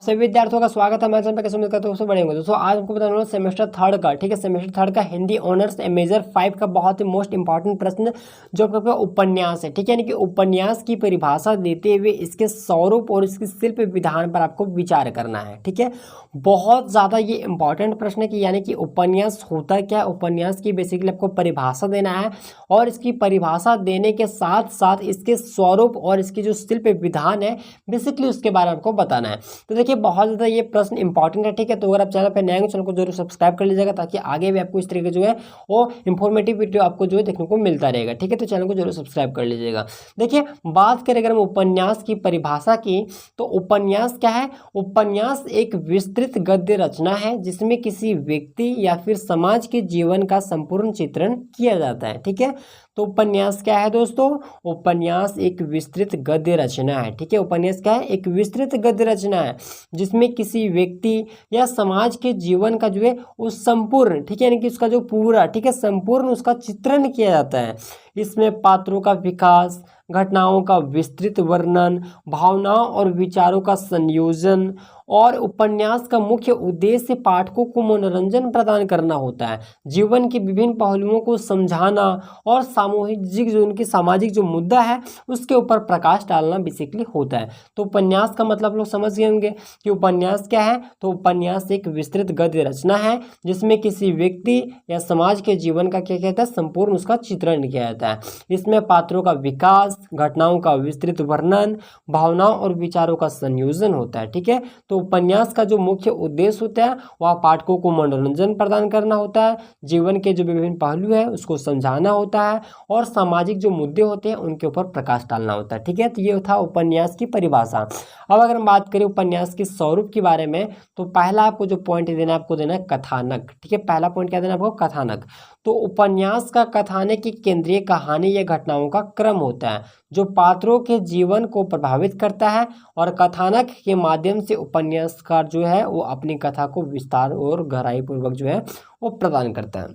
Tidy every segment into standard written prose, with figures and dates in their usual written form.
सभी विद्यार्थियों का स्वागत है हमारे चैनल पर। कैसे उम्मीद करते हो बड़े होंगे दोस्तों। आज हमको बताना सेमेस्टर थर्ड का, ठीक है, सेमेस्टर थर्ड का हिंदी ऑनर्स मेजर 5 का बहुत ही मोस्ट इंपॉर्टेंट प्रश्न जो आपका उपन्यास है, ठीक है, यानी कि उपन्यास की परिभाषा देते हुए इसके स्वरूप और इसके शिल्प विधान पर आपको विचार करना है, ठीक है। बहुत ज़्यादा ये इंपॉर्टेंट प्रश्न है कि यानी कि उपन्यास होता क्या है, उपन्यास की बेसिकली आपको परिभाषा देना है और इसकी परिभाषा देने के साथ साथ इसके स्वरूप और इसकी जो शिल्प विधान है बेसिकली उसके बारे में आपको बताना है। तो देखिए बहुत ज़्यादा ये प्रश्न इंपॉर्टेंट है, ठीक है। तो अगर आप चैनल पर नए हैं चैनल को जरूर सब्सक्राइब कर लीजिएगा ताकि आगे भी आपको इस तरीके जो है वो इंफॉर्मेटिव वीडियो आपको जो है देखने को मिलता रहेगा, ठीक है। तो चैनल को जरूर सब्सक्राइब कर लीजिएगा। देखिए बात करें अगर हम उपन्यास की परिभाषा की, तो उपन्यास क्या है? उपन्यास एक विस्तृत गद्य रचना है जिसमें किसी व्यक्ति या फिर समाज के जीवन का संपूर्ण चित्रण किया जाता है, ठीक है। तो उपन्यास क्या है दोस्तों? उपन्यास एक विस्तृत गद्य रचना है, ठीक है। उपन्यास क्या है? एक विस्तृत गद्य रचना है जिसमें किसी व्यक्ति या समाज के जीवन का जो है उस संपूर्ण, ठीक है, यानी कि उसका जो पूरा, ठीक है, संपूर्ण उसका चित्रण किया जाता है। इसमें पात्रों का विकास, घटनाओं का विस्तृत वर्णन, भावनाओं और विचारों का संयोजन और उपन्यास का मुख्य उद्देश्य पाठकों को मनोरंजन प्रदान करना होता है, जीवन के विभिन्न पहलुओं को समझाना और सामूहिक जो उनकी सामाजिक जो मुद्दा है उसके ऊपर प्रकाश डालना बेसिकली होता है। तो उपन्यास का मतलब लोग समझ गए होंगे कि उपन्यास क्या है। तो उपन्यास एक विस्तृत गद्य रचना है जिसमें किसी व्यक्ति या समाज के जीवन का क्या कहता है संपूर्ण उसका चित्रण किया जाता है। इसमें पात्रों का विकास, घटनाओं का विस्तृत वर्णन, भावनाओं और विचारों का संयोजन होता है, ठीक है। तो उपन्यास का जो मुख्य उद्देश्य होता है वह पाठकों को मनोरंजन प्रदान करना होता है, जीवन के जो विभिन्न पहलू है उसको समझाना होता है और सामाजिक जो मुद्दे होते हैं उनके ऊपर प्रकाश डालना होता है, ठीक है। तो ये था उपन्यास की परिभाषा। अब अगर हम बात करें उपन्यास के स्वरूप के बारे में, तो पहला आपको जो पॉइंट देना है आपको देना है कथानक, ठीक है। पहला पॉइंट क्या देना है आपको? कथानक। तो उपन्यास का कथानक की केंद्रीय कहानी या घटनाओं का क्रम होता है जो पात्रों के जीवन को प्रभावित करता है और कथानक के माध्यम से उपन्यासकार जो है वो अपनी कथा को विस्तार और गहराई पूर्वक जो है वो प्रदान करता है।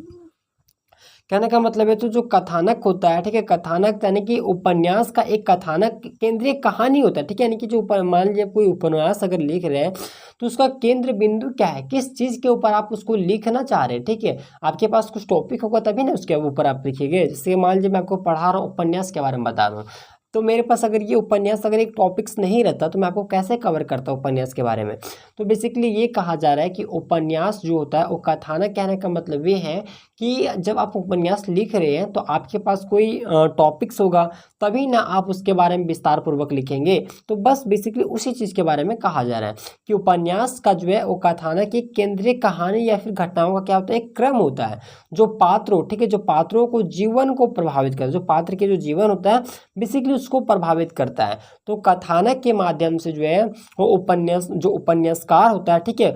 कहने का मतलब है तो जो कथानक होता है, ठीक है, कथानक यानी कि उपन्यास का एक कथानक केंद्रीय कहानी होता है, ठीक है, यानी कि जो मान लीजिए कोई उपन्यास अगर लिख रहे हैं तो उसका केंद्र बिंदु क्या है, किस चीज़ के ऊपर आप उसको लिखना चाह रहे हैं, ठीक है। आपके पास कुछ टॉपिक होगा तभी ना उसके ऊपर आप लिखिएगा। जैसे मान लीजिए मैं आपको पढ़ा रहा हूँ उपन्यास के बारे में बता रहा हूँ, तो मेरे पास अगर ये उपन्यास अगर एक टॉपिक्स नहीं रहता तो मैं आपको कैसे कवर करता उपन्यास के बारे में। तो बेसिकली ये कहा जा रहा है कि उपन्यास जो होता है वो कथानक, कहने का मतलब ये है कि जब आप उपन्यास लिख रहे हैं तो आपके पास कोई टॉपिक्स होगा तभी ना आप उसके बारे में विस्तार पूर्वक लिखेंगे। तो बस बेसिकली उसी चीज़ के बारे में कहा जा रहा है कि उपन्यास का जो है वो कथानक की केंद्रीय कहानी या फिर घटनाओं का क्या होता है, एक क्रम होता है जो पात्रों, ठीक है, जो पात्रों को जीवन को प्रभावित करता है, जो पात्र के जो जीवन होता है बेसिकली उसको प्रभावित करता है। तो कथानक के माध्यम से जो है वो उपन्यास जो उपन्यासकार होता है, ठीक है,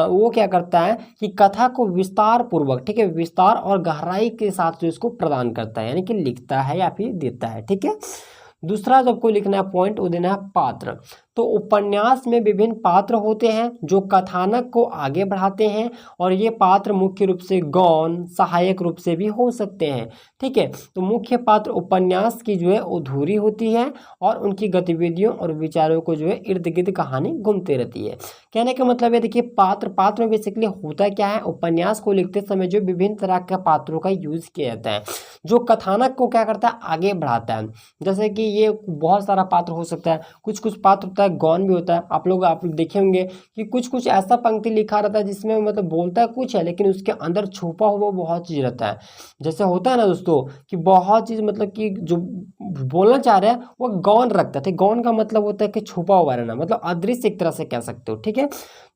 वो क्या करता है कि कथा को विस्तार पूर्वक, ठीक है, विस्तार और गहराई के साथ जो इसको प्रदान करता है, यानी कि लिखता है या फिर देता है, ठीक है। दूसरा जो आपको लिखना है पॉइंट वो देना है पात्र। तो उपन्यास में विभिन्न पात्र होते हैं जो कथानक को आगे बढ़ाते हैं और ये पात्र मुख्य रूप से गौण, सहायक रूप से भी हो सकते हैं, ठीक है। तो मुख्य पात्र उपन्यास की जो है अधूरी होती है और उनकी गतिविधियों और विचारों को जो है इर्द गिर्द कहानी घूमती रहती है। कहने का मतलब है देखिए पात्र में बेसिकली होता क्या है, उपन्यास को लिखते समय जो विभिन्न तरह के पात्रों का यूज किया जाता है जो कथानक को क्या करता है, आगे बढ़ाता है। जैसे कि ये बहुत सारा पात्र हो सकता है, कुछ कुछ पात्र होता है गौण भी होता है। आप लोग देखे होंगे कि कुछ कुछ ऐसा पंक्ति लिखा रहता है जिसमें मतलब बोलता कुछ है लेकिन उसके अंदर छुपा हुआ बहुत चीज़ रहता है। जैसे होता है ना दोस्तों कि बहुत चीज़ मतलब कि जो बोलना चाह रहा है वो गौण रखता है। गौण का मतलब होता है कि छुपा हुआ रहना, मतलब अदृश्य एक तरह से कह सकते हो, ठीक है।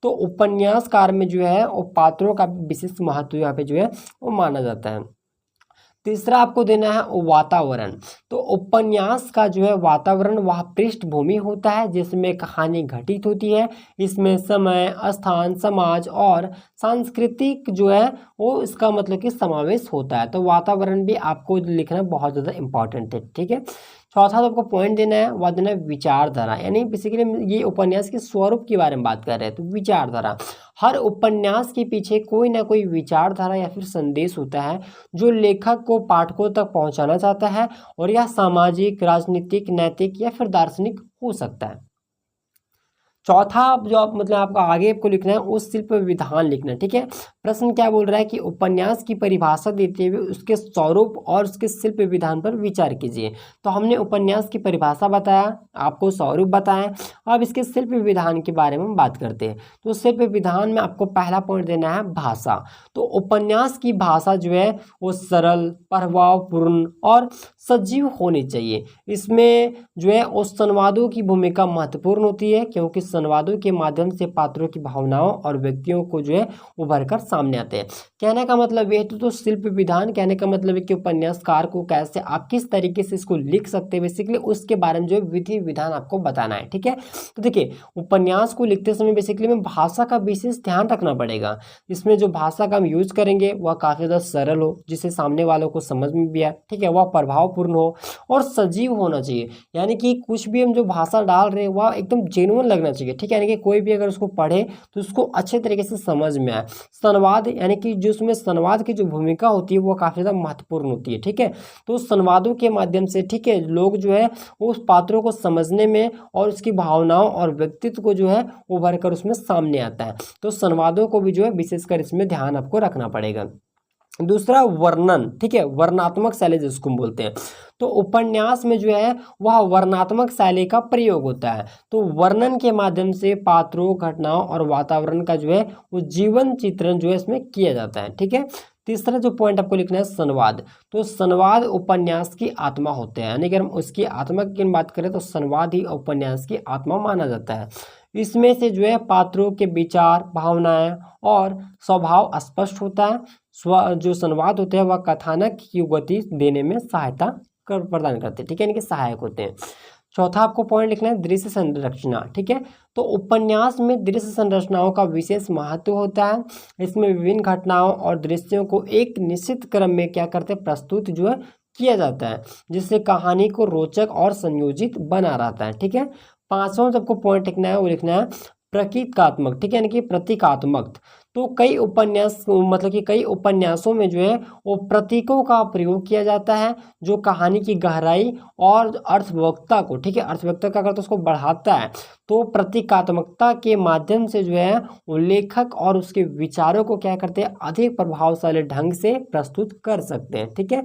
तो उपन्यासकार में जो है वो पात्रों का विशेष महत्व यहाँ पे जो है वो माना जाता है। तीसरा आपको देना है वातावरण। तो उपन्यास का जो है वातावरण वह पृष्ठभूमि होता है जिसमें कहानी घटित होती है। इसमें समय, स्थान, समाज और सांस्कृतिक जो है वो इसका मतलब कि समावेश होता है। तो वातावरण भी आपको लिखना बहुत ज़्यादा इंपॉर्टेंट है, ठीक है। चौथा तो आपको पॉइंट देना है वह देना है विचारधारा, यानी बेसिकली ये उपन्यास के स्वरूप के बारे में बात कर रहे हैं। तो विचारधारा, हर उपन्यास के पीछे कोई ना कोई विचारधारा या फिर संदेश होता है जो लेखक को पाठकों तक पहुंचाना चाहता है और यह सामाजिक, राजनीतिक, नैतिक या फिर दार्शनिक हो सकता है। चौथा जो आप मतलब आपका आगे आपको लिखना है उस शिल्प विधान लिखना है, ठीक है। प्रश्न क्या बोल रहा है कि उपन्यास की परिभाषा देते हुए उसके स्वरूप और उसके शिल्प विधान पर विचार कीजिए। तो हमने उपन्यास की परिभाषा बताया, आपको स्वरूप बताया, अब इसके शिल्प विधान के बारे में हम बात करते हैं। तो शिल्प विधान में आपको पहला पॉइंट देना है भाषा। तो उपन्यास की भाषा जो है वो सरल, प्रभावपूर्ण और सजीव होनी चाहिए। इसमें जो है वो संवादों की भूमिका महत्वपूर्ण होती है, क्योंकि संवादों के माध्यम से पात्रों की भावनाओं और व्यक्तियों को जो है उभर कर सामने आते हैं। कहने का मतलब ये तो शिल्प विधान कहने का मतलब है कि उपन्यासकार को कैसे आप किस तरीके से इसको लिख सकते हैं, बेसिकली उसके बारे में जो विधि विधान आपको बताना है, ठीक है। तो देखिए उपन्यास को लिखते समय बेसिकली में भाषा का विशेष ध्यान रखना पड़ेगा। इसमें जो भाषा का हम यूज करेंगे वह काफ़ी ज़्यादा सरल हो, जिससे सामने वालों को समझ में भी आए, ठीक है। वह प्रभावपूर्ण हो और सजीव होना चाहिए, यानी कि कुछ भी हम जो भाषा डाल रहे हैं वह एकदम जेन्युइन लगना चाहिए, ठीक है। यानी कि कोई भी अगर उसको पढ़े तो उसको अच्छे तरीके से समझ में आए। संवाद यानी कि जो उसमें संवाद की जो भूमिका होती है वो काफ़ी ज़्यादा महत्वपूर्ण होती है, ठीक है। तो संवादों के माध्यम से, ठीक है, लोग जो है उस पात्रों को समझने में और उसकी भावनाओं और व्यक्तित्व को जो है उभर कर उसमें सामने आता है। तो संवादों को भी जो है विशेषकर इसमें ध्यान आपको रखना पड़ेगा। दूसरा वर्णन, ठीक है, वर्णात्मक शैली जिसको हम बोलते हैं। तो उपन्यास में जो है वह वर्णात्मक शैली का प्रयोग होता है। तो वर्णन के माध्यम से पात्रों, घटनाओं और वातावरण का जो है वो जीवन चित्रण जो है इसमें किया जाता है, ठीक है। तीसरा जो पॉइंट आपको लिखना है संवाद। तो संवाद उपन्यास की आत्मा होते हैं, यानी कि हम उसकी आत्मा की बात करें तो संवाद ही उपन्यास की आत्मा माना जाता है। इसमें से जो है पात्रों के विचार, भावनाएं और स्वभाव स्पष्ट होता है। जो संवाद होते हैं वह कथानक की गति देने में सहायता प्रदान करते हैं, ठीक है, यानी कि सहायक होते हैं। चौथा आपको पॉइंट लिखना है दृश्य संरचना, ठीक है। तो उपन्यास में दृश्य संरचनाओं का विशेष महत्व होता है। इसमें विभिन्न घटनाओं और दृश्यों को एक निश्चित क्रम में क्या करते हैं, प्रस्तुत जो है किया जाता है, जिससे कहानी को रोचक और संयोजित बना रहता है, ठीक है। पांचवा आपको पॉइंट लिखना है वो लिखना है प्रतीकात्मक, ठीक है, यानी कि प्रतीकात्मक। तो कई उपन्यास मतलब कि कई उपन्यासों में जो है वो प्रतीकों का प्रयोग किया जाता है, जो कहानी की गहराई और अर्थवत्ता को, ठीक है, अर्थवत्ता का करते उसको बढ़ाता है। तो प्रतीकात्मकता के माध्यम से जो है वो लेखक और उसके विचारों को क्या करते हैं, अधिक प्रभावशाली ढंग से प्रस्तुत कर सकते हैं, ठीक है।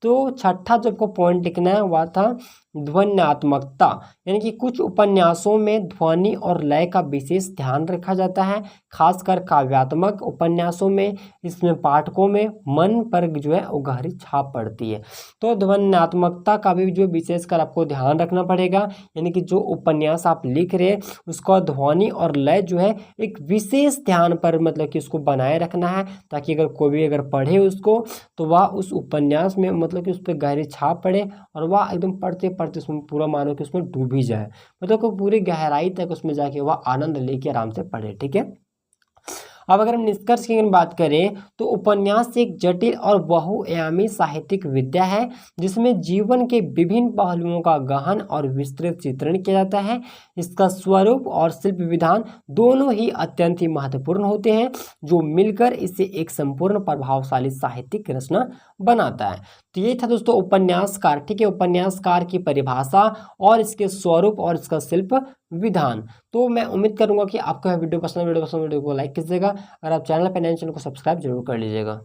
तो छठा जो आपको पॉइंट लिखना है वह था ध्वन्यात्मकता, यानी कि कुछ उपन्यासों में ध्वनि और लय का विशेष ध्यान रखा जाता है, खासकर काव्यात्मक उपन्यासों में। इसमें पाठकों में मन पर जो है वो गहरी छाप पड़ती है। तो ध्वन्यात्मकता का भी जो विशेषकर आपको ध्यान रखना पड़ेगा, यानी कि जो उपन्यास आप लिख रहे हैं उसका ध्वनि और लय जो है एक विशेष ध्यान पर मतलब कि उसको बनाए रखना है, ताकि अगर कोई भी अगर पढ़े उसको तो वह उस उपन्यास में मतलब कि उस पर गहरी छाप पड़े और वह एकदम पढ़ते पढ़ते उसमें पूरा मानो कि उसमें डूब ही जाए, मतलब कि पूरी गहराई तक उसमें जाके वह आनंद लेके आराम से पढ़े, ठीक है। अब अगर हम निष्कर्ष की बात करें तो उपन्यास एक जटिल और बहुआयामी साहित्यिक विद्या है, जिसमें जीवन के विभिन्न पहलुओं का गहन और विस्तृत चित्रण किया जाता है। इसका स्वरूप और शिल्प विधान दोनों ही अत्यंत ही महत्वपूर्ण होते हैं, जो मिलकर इसे एक संपूर्ण प्रभावशाली साहित्यिक रचना बनाता है। तो ये था दोस्तों उपन्यासकार, ठीक है, उपन्यासकार की परिभाषा और इसके स्वरूप और इसका शिल्प विधान। तो मैं उम्मीद करूंगा कि आपको यह वीडियो पसंद, वीडियो को लाइक कीजिएगा। अगर आप चैनल पर नए चैनल को सब्सक्राइब जरूर कर लीजिएगा।